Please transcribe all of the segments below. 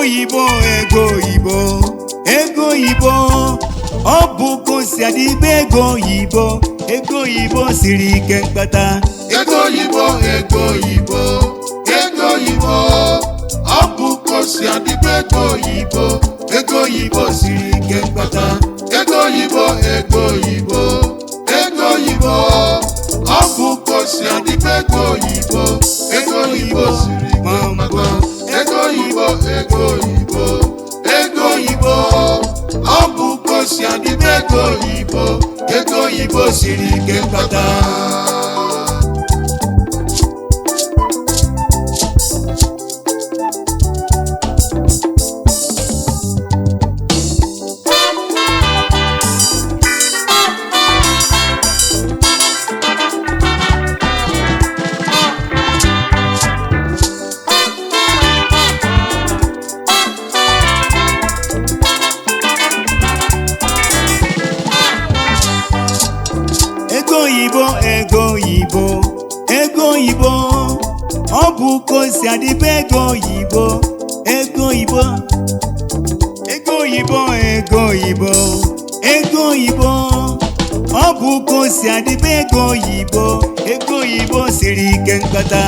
oyibo ọ bụ kosi adịbe ego oyibo siri ike mkpata ego oyibo ọ bụ kosi adịbe ego oyibo siri ike mkpata ego oyibo ọ bụ kosi adịbe ego oyibo siri ike mkpata ego oyibo ọ bụ kosi adịbe ego oyibo siri ike mkpata ego oyibo ọ bụ kosi adịbe ego oyibo ọ bụ kosi adịbe ego oyibo siri ike mkpata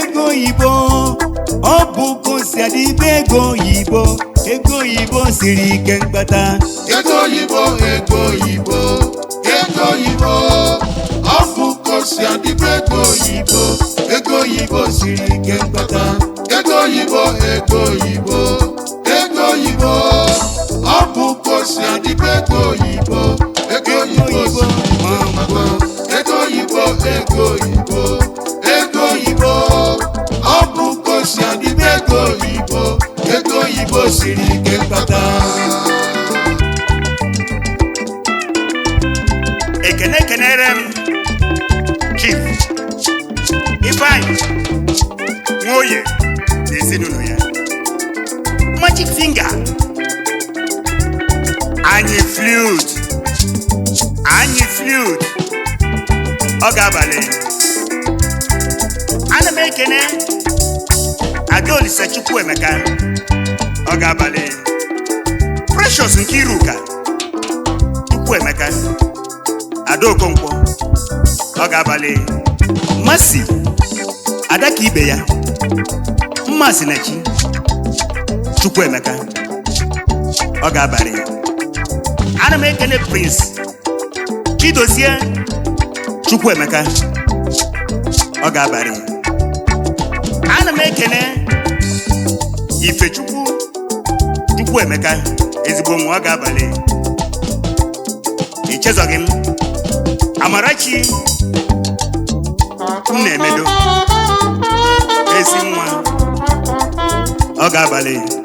ego oyibo ọ bụ kosi adịbe ego oyibo siri ike mkpata ego oyibo ọ bụ kosi adịbe ego oyibo siri ike mkpata ego oyibo ọ bụ kosi adịbe ego oyibo ọ bụ kosi adịbe ego oyibo siri ike mkpata ekenere m Chief Ifeanyi Nwoye na ezinụlọ ya Magic Finger anyị flute ọ ga-abalị ana m ekene Adaolisa Chukwuemeka ọ ga-abalị Precious Nkiruka Chukwuemeka Adaokonkwo ọ ga-abalị Mercy Adaka ibe ya Mmasinachi Chukwuemeka ọ ga-abalị ana m ekene Prince Chidozie Chukwuemeka ọ ga-abalị ana m ekene Ifechukwu Chukwuemeka ezigbo nwa ọ ga-abalị echezọghị m Amarachi Nnemedo ezi nwa ọ ga-abalị